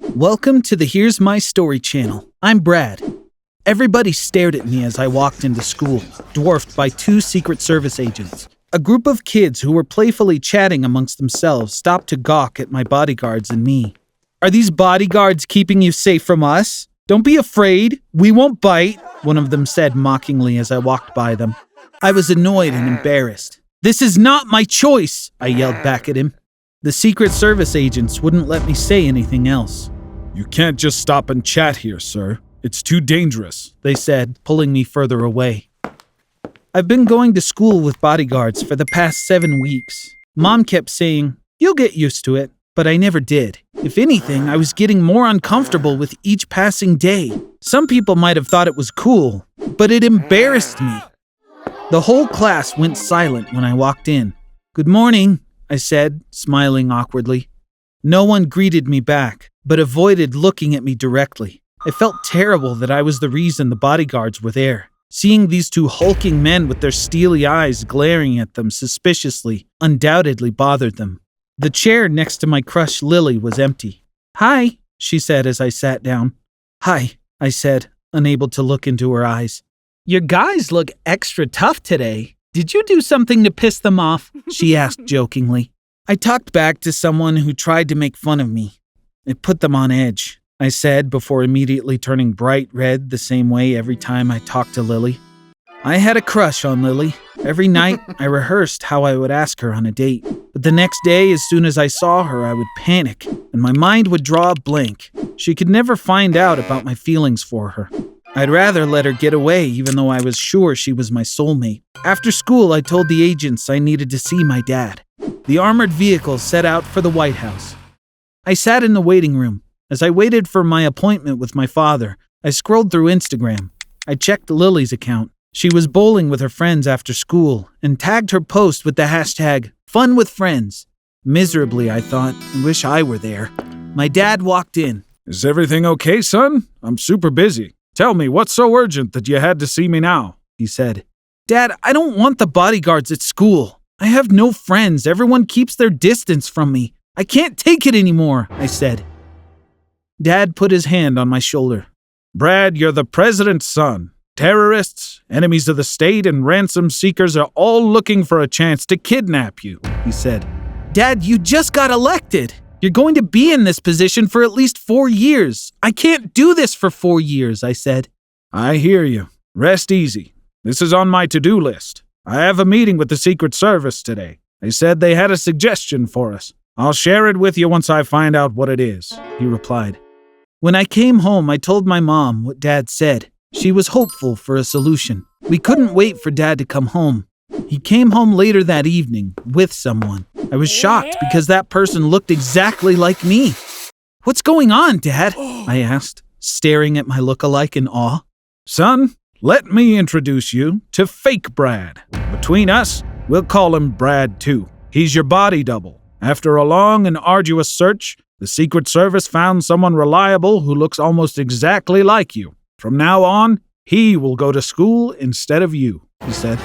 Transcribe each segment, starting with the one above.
Welcome to the Here's My Story channel. I'm Brad. Everybody stared at me as I walked into school, dwarfed by two Secret Service agents. A group of kids who were playfully chatting amongst themselves stopped to gawk at my bodyguards and me. "Are these bodyguards keeping you safe from us? Don't be afraid. We won't bite," one of them said mockingly as I walked by them. I was annoyed and embarrassed. "This is not my choice," I yelled back at him. The Secret Service agents wouldn't let me say anything else. "You can't just stop and chat here, sir. It's too dangerous," they said, pulling me further away. I've been going to school with bodyguards for the past 7 weeks. Mom kept saying, "You'll get used to it," but I never did. If anything, I was getting more uncomfortable with each passing day. Some people might have thought it was cool, but it embarrassed me. The whole class went silent when I walked in. "Good morning," I said, smiling awkwardly. No one greeted me back, but avoided looking at me directly. I felt terrible that I was the reason the bodyguards were there. Seeing these two hulking men with their steely eyes glaring at them suspiciously undoubtedly bothered them. The chair next to my crush Lily was empty. "Hi," she said as I sat down. "Hi," I said, unable to look into her eyes. "Your guys look extra tough today. Did you do something to piss them off?" she asked jokingly. I talked back to someone who tried to make fun of me. It put them on edge, I said before immediately turning bright red the same way every time I talked to Lily. I had a crush on Lily. Every night, I rehearsed how I would ask her on a date. But the next day, as soon as I saw her, I would panic, and my mind would draw a blank. She could never find out about my feelings for her. I'd rather let her get away, even though I was sure she was my soulmate. After school, I told the agents I needed to see my dad. The armored vehicle set out for the White House. I sat in the waiting room. As I waited for my appointment with my father, I scrolled through Instagram. I checked Lily's account. She was bowling with her friends after school and tagged her post with the hashtag #FunWithFriends. Miserably, I thought, I wish I were there. My dad walked in. "Is everything okay, son? I'm super busy. Tell me, what's so urgent that you had to see me now?" he said. "Dad, I don't want the bodyguards at school. I have no friends. Everyone keeps their distance from me. I can't take it anymore," I said. Dad put his hand on my shoulder. "Brad, you're the president's son. Terrorists, enemies of the state, and ransom seekers are all looking for a chance to kidnap you," he said. "Dad, you just got elected. You're going to be in this position for at least 4 years. I can't do this for 4 years," I said. "I hear you. Rest easy. This is on my to-do list. I have a meeting with the Secret Service today. They said they had a suggestion for us. I'll share it with you once I find out what it is," he replied. When I came home, I told my mom what Dad said. She was hopeful for a solution. We couldn't wait for Dad to come home. He came home later that evening with someone. I was shocked because that person looked exactly like me. "What's going on, Dad?" I asked, staring at my look-alike in awe. "Son, let me introduce you to Fake Brad. Between us, we'll call him Brad 2. He's your body double. After a long and arduous search, the Secret Service found someone reliable who looks almost exactly like you. From now on, he will go to school instead of you," he said.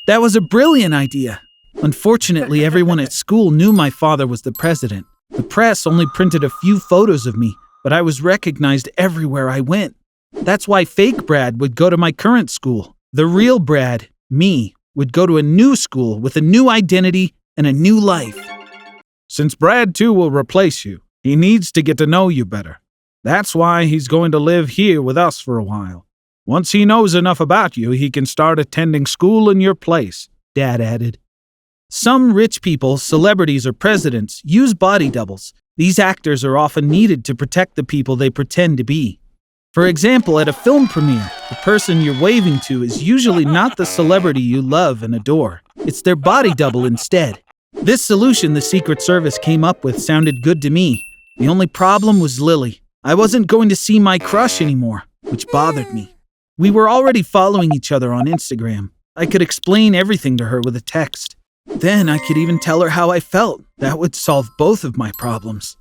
That was a brilliant idea. Unfortunately, everyone at school knew my father was the president. The press only printed a few photos of me, but I was recognized everywhere I went. That's why Fake Brad would go to my current school. The real Brad, me, would go to a new school with a new identity and a new life. "Since Brad 2 will replace you, he needs to get to know you better. That's why he's going to live here with us for a while. Once he knows enough about you, he can start attending school in your place," Dad added. Some rich people, celebrities, or presidents use body doubles. These actors are often needed to protect the people they pretend to be. For example, at a film premiere, the person you're waving to is usually not the celebrity you love and adore. It's their body double instead. This solution the Secret Service came up with sounded good to me. The only problem was Lily. I wasn't going to see my crush anymore, which bothered me. We were already following each other on Instagram. I could explain everything to her with a text. Then I could even tell her how I felt. That would solve both of my problems.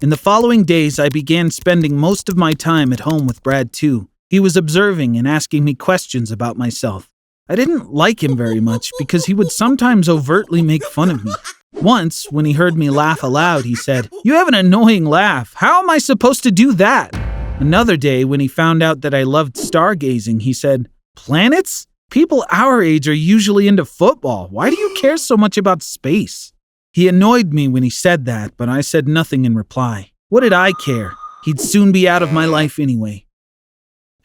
In the following days, I began spending most of my time at home with Brad too. He was observing and asking me questions about myself. I didn't like him very much because he would sometimes overtly make fun of me. Once, when he heard me laugh aloud, he said, "You have an annoying laugh. How am I supposed to do that?" Another day, when he found out that I loved stargazing, he said, "Planets? People our age are usually into football. Why do you care so much about space?" He annoyed me when he said that, but I said nothing in reply. What did I care? He'd soon be out of my life anyway.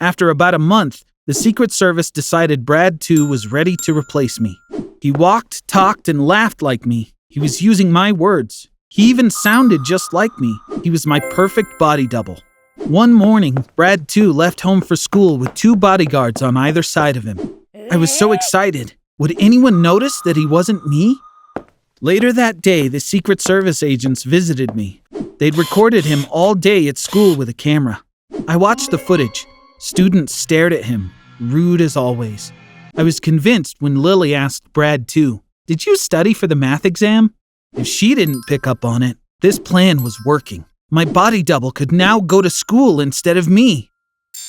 After about a month, the Secret Service decided Brad 2 was ready to replace me. He walked, talked, and laughed like me. He was using my words. He even sounded just like me. He was my perfect body double. One morning, Brad 2 left home for school with 2 bodyguards on either side of him. I was so excited. Would anyone notice that he wasn't me? Later that day, the Secret Service agents visited me. They'd recorded him all day at school with a camera. I watched the footage. Students stared at him, rude as always. I was convinced when Lily asked Brad 2, "Did you study for the math exam?" If she didn't pick up on it, this plan was working. My body double could now go to school instead of me.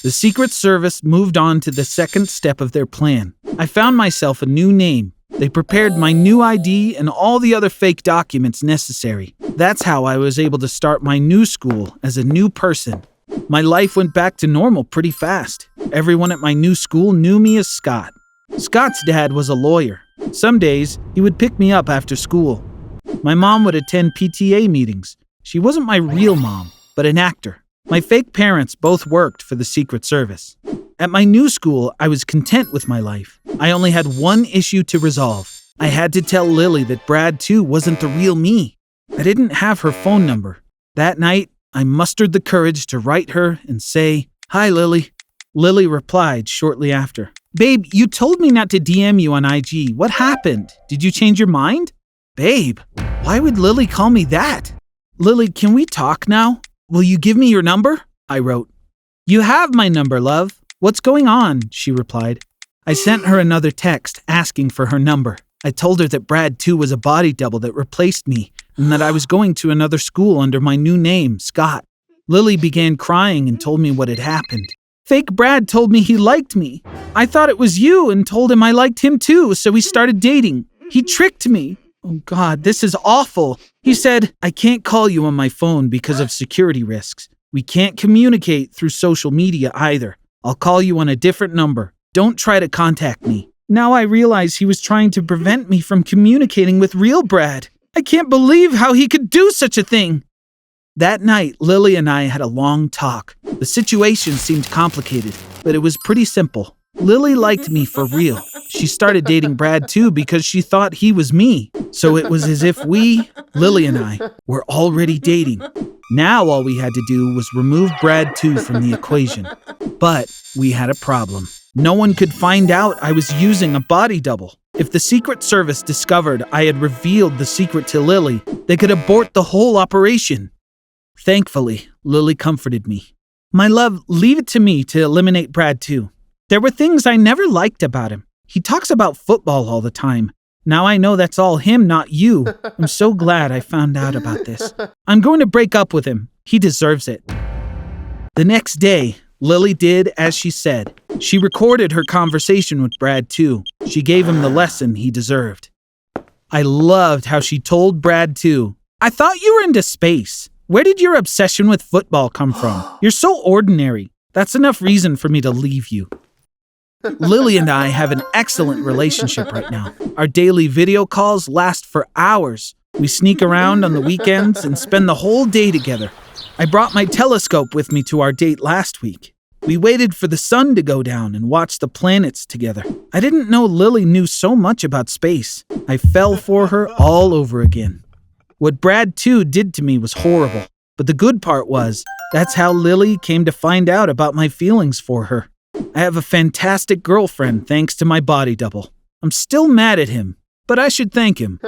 The Secret Service moved on to the second step of their plan. I found myself a new name. They prepared my new ID and all the other fake documents necessary. That's how I was able to start my new school as a new person. My life went back to normal pretty fast. Everyone at my new school knew me as Scott. Scott's dad was a lawyer. Some days, he would pick me up after school. My mom would attend PTA meetings. She wasn't my real mom, but an actor. My fake parents both worked for the Secret Service. At my new school, I was content with my life. I only had one issue to resolve. I had to tell Lily that Brad 2 wasn't the real me. I didn't have her phone number. That night, I mustered the courage to write her and say, "Hi, Lily." Lily replied shortly after, "Babe, you told me not to DM you on IG. What happened? Did you change your mind?" Babe, why would Lily call me that? "Lily, can we talk now? Will you give me your number?" I wrote. "You have my number, love. What's going on?" she replied. I sent her another text asking for her number. I told her that Brad 2 was a body double that replaced me and that I was going to another school under my new name, Scott. Lily began crying and told me what had happened. "Fake Brad told me he liked me. I thought it was you and told him I liked him too, so we started dating. He tricked me. Oh God, this is awful. He said, 'I can't call you on my phone because of security risks. We can't communicate through social media either. I'll call you on a different number. Don't try to contact me.' Now I realize he was trying to prevent me from communicating with real Brad. I can't believe how he could do such a thing." That night, Lily and I had a long talk. The situation seemed complicated, but it was pretty simple. Lily liked me for real. She started dating Brad 2 because she thought he was me. So it was as if we, Lily and I, were already dating. Now all we had to do was remove Brad 2 from the equation. But we had a problem. No one could find out I was using a body double. If the Secret Service discovered I had revealed the secret to Lily, they could abort the whole operation. Thankfully, Lily comforted me. "My love, leave it to me to eliminate Brad 2. There were things I never liked about him. He talks about football all the time. Now I know that's all him, not you. I'm so glad I found out about this. I'm going to break up with him. He deserves it." The next day, Lily did as she said. She recorded her conversation with Brad 2. She gave him the lesson he deserved. I loved how she told Brad 2, "I thought you were into space. Where did your obsession with football come from? You're so ordinary. That's enough reason for me to leave you." Lily and I have an excellent relationship right now. Our daily video calls last for hours. We sneak around on the weekends and spend the whole day together. I brought my telescope with me to our date last week. We waited for the sun to go down and watched the planets together. I didn't know Lily knew so much about space. I fell for her all over again. What Brad 2 did to me was horrible, but the good part was, that's how Lily came to find out about my feelings for her. I have a fantastic girlfriend thanks to my body double. I'm still mad at him, but I should thank him.